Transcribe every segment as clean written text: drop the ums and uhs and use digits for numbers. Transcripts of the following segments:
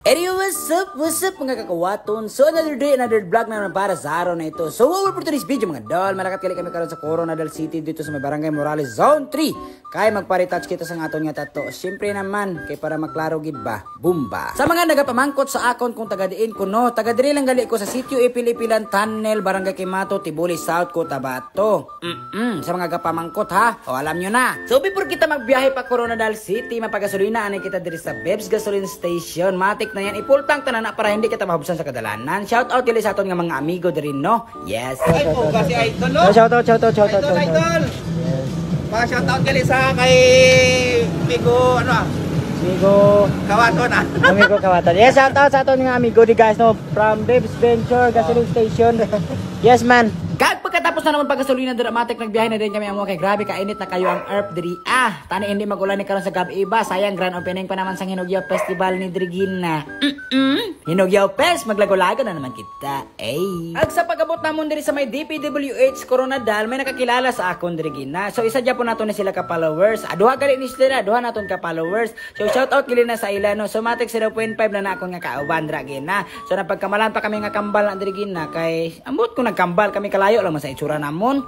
Hey, what's up mga kakawaton? So another day, another vlog na naman para sa araw na ito. So over for today's video mga dol, malakat kali kami karon sa Coronadal City dito sa may Barangay Morales Zone 3. Kaya magpa-retouch kita sa aton nga tato. Siyempre naman, kay para maklaro gid ba, bumba. Sa mga nagapamangkot sa akon kung taga diin ko no, taga diri lang gali ko sa sitio Ipil-Ipilan Tunnel, Barangay Kimato, Tibuli South, Cotabato. Sa mga kapamangkot ha, o alam nyo na. So before kita magbiyahe pa Coronadal City, mapagasolina anay kita diri sa Bebs Gasoline Station. Matik na yan, ipultang tanan na para hindi kita mahubsan sa kadalanan. Shout out dili sa aton nga mga amigo diri no. Yes. Ay po kasi idol no. Shout out. Idol. Pa shout out gali sa kay Migo Amigo Kawaton ah. Amigo Kawaton. Yes, shout out sa aton nga amigo di guys no from Bebs Venture Gasoline Station. Yes man. Kag pagkatapos na naman paggasolina dramatic nagbiyahe na din kami amo kay grabe kainit na kayo ang earth diri tani hindi magulan ni karon sa gabi iba sayang grand opening pa naman sa Hinugyaw Festival ni Drigina. Hinugyaw Fest maglago-lago na naman kita. Ag sa pagabot namon diri sa may DPWH Coronadal may nakakilala sa akon Drigina. So isa dya po nato ni sila ka followers. Duha gali ni sila, duha naton ka followers. So shout out gili na sa ila no. So matik 0.5 na akon nga kauban Dragina. So napagkamalan pa kami nga kambal na Drigina kay ambot ko nagkambal kami layo lang sa itsura namon.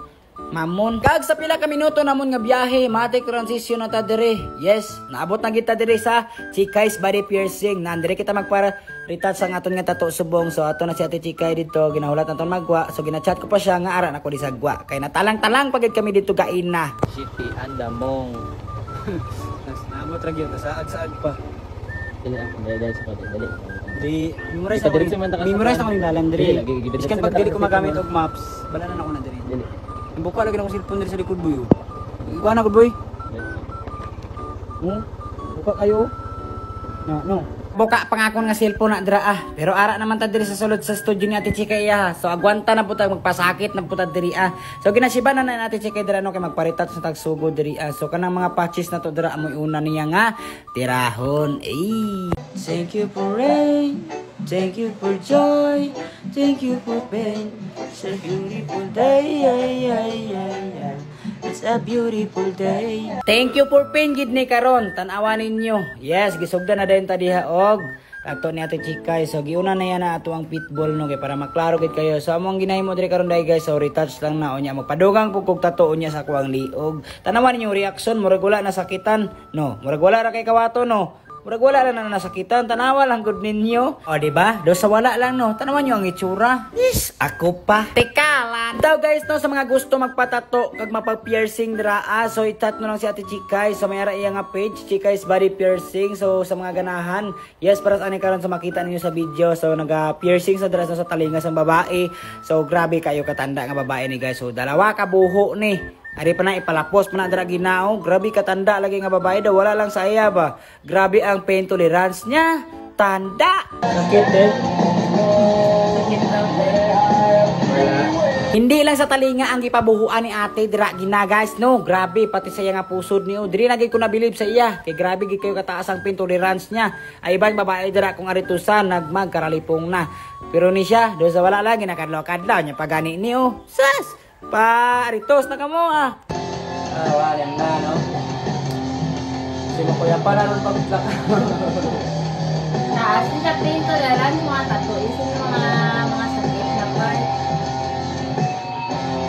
Mamon. Kag sa pila ka minuto namon nga biyahe, matik transition na ta dire. Yes, naabot na kita dire sa Chikay's Body Piercing. Nandire kita magpara retouch sa aton nga tato subong. So ato na si Ate Chikay dito, ginahulat naton magwa. So ginachat ko pa siya nga ara na ko di sagwa. Kay natalang-talang pagid kami dito kaina. City Andamong. Namot ra gyud sa saag pa. Dali sa pati, dali. Di memorize ako ng dalan diri. Iskan pag dili ko magamit og maps, bala na ako na diri. Dali. Buka lagi ng cellphone diri sa likod boy. Ikuha na ko boy. Buka kayo. No. Buka pangakon nga cellphone na dira Pero ara naman ta diri sa sulod sa studio ni Ate Chikay So agwanta na puta magpasakit na puta diri So ginasiban na Ate Chikay dira no kay magparitat sa tagsugo diri So kanang mga patches na to dira amoy una niya nga tirahon. Thank you for rain, thank you for joy, thank you for pain. It's a beautiful day, It's a beautiful day. Thank you for pain gid ni karon. Tan-awa ninyo. Yes, gisugdan na din ta diha og ato ni Ate Chikay. So giuna na yan na ato ang pitbull no kay para maklaro gid kayo. So among ginahimo diri karon dai guys, so retouch lang na unya magpadugang pugkog tato unya sa kuwang liog. Tanawan ninyo reaction, murag wala na sakitan. No, murag wala ra kay kawato no. Murag wala lang na nasakitan, tanawa lang gud ninyo. O diba? Do sa wala lang no. Tanawan nyo ang itsura. Yes, ako pa. Tekalan. Daw guys no sa mga gusto magpatato kag mapag-piercing dira so itat no lang si Ate Chikay. So may ara iya nga page, Chikay's Body Piercing. So sa mga ganahan, yes para sa ani karon sa makita ninyo sa video. So naga-piercing sa dira sa talinga sa babae. So grabe kayo katanda nga babae ni guys. So dalawa ka buho ni. Ari pa na ipalapos pa na dira ginao. Grabe katanda lagi nga babae daw wala lang sa iya ba. Grabe ang pain tolerance niya. Tanda. Sakit din. Sakit daw Hindi lang sa talinga ang gipabuhuan ni ate dira gina guys no. Grabe pati sa iya nga pusod niyo. Diri na gid ko na believe sa iya. Kay grabe gid kayo kataas ang pain tolerance niya. Ay ibang babae dira kung aritusan nagmagkaralipong na. Pero ni siya do sa wala lang ginakadlaw-kadlaw nya pagani ni Sas. Ritos na kamo Wala na no. Sino ko yan para ron pagbitlak. Kasi sa pain tolerance mga tato isin mga sakit na part.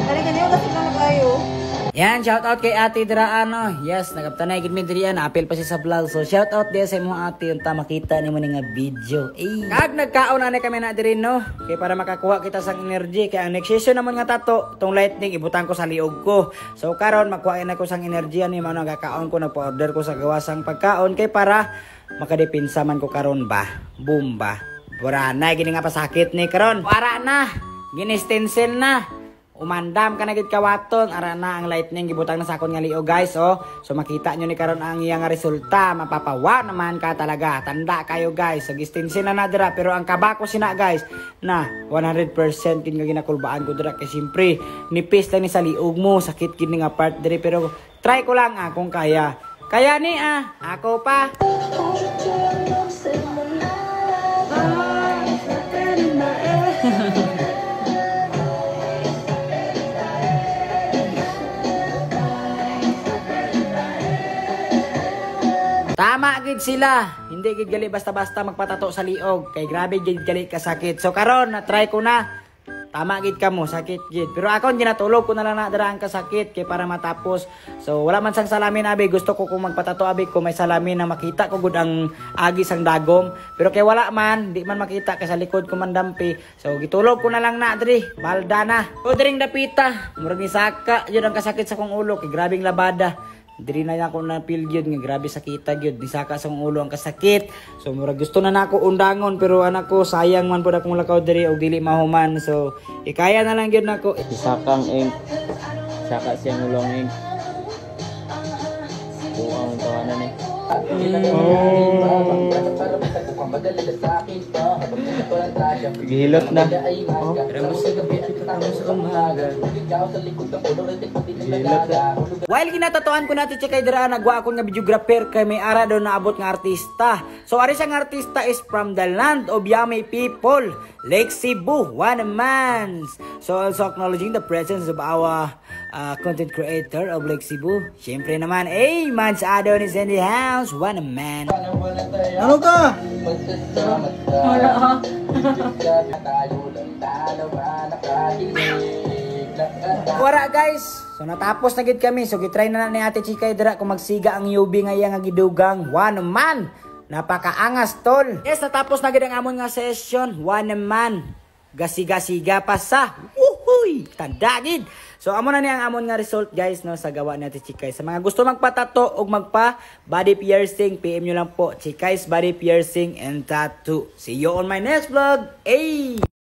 Kani kasi lang kayo. Yan, shout out kay ate dira Yes, nagaptanay gid mi diri apil pa siya sa vlog. So shout out dia sa imong ate unta makita nimo ni nga video. Kag nagkaon na kami na diri no. Kay para makakuha kita sang energy kay ang next session naman nga tato, tong lightning ibutang ko sa liog ko. So karon makuha na ko sang energy ani mao nagakaon ko nagpa-order ko sa gawasang pagkaon kay para makadepinsa man ko karon ba. Boom ba. Wala na gini nga pasakit ni karon. Para na. Gini-stencil na. Umandam ka na gid kawaton ara na ang lightning gibutang na sa akon nga liog guys So makita nyo ni karon ang iya nga resulta, mapapawa naman ka talaga. Tanda kayo guys. So gistinsin na dira pero ang kabako sina guys na 100% kin nga ginakulbaan ko dira kay simpre nipis lang ni sa liog mo, sakit gid nga part diri pero try ko lang kung kaya. Kaya ni ako pa. Tama gid sila. hindi gid gali basta-basta magpatato sa liog kay grabe gid gali kasakit. So karon na try ko na. Tama gid kamo, sakit gid. Pero ako ginatulog ko na lang na dara ang kasakit kay para matapos. So wala man sang salamin abi, gusto ko kung magpatato abi ko may salamin na makita ko gud ang agi sang dagom. Pero kay wala man, di man makita kay sa likod ko man dampi. So gitulog ko na lang na diri, balda na. O diring dapita, murag ni saka yun ang kasakit sa kong ulo kay grabing labada. Diri na ako na feel gyud nga grabe sakita gyud disaka sa akong ulo ang kasakit. So murag gusto na nako undangon pero anak ko sayang man pud akong lakaw diri og dili mahuman. So ikaya na lang gyud nako. Isakang ing. Saka siyang ulong ing. Buang tawanan eh. Gihilot na. While ginatatuan ko natin kay dira nagwa ako nga videographer kay may ara daw naabot nga artista. So ari siyang artista is from the land of Yamay people, Lake Cebu, one man. So also acknowledging the presence of our content creator of Lake Cebu. Syempre naman, Mans Adon is in the house, one man. Ano ka? Wara guys, so natapos na gid kami. So gitry na ni Ate Chikay dira kung magsiga ang yubi nga iya nga gidugang one man. Napakaangas tol. Yes, natapos na gid ang amon nga session, one man. Gasiga-siga pa sa uhuy, tanda gid. So amo na ni ang amon nga result guys no sa gawa ni Ate Chikay. Sa mga gusto magpatato og magpa body piercing, PM nyo lang po Chikay's Body Piercing and Tattoo. See you on my next vlog.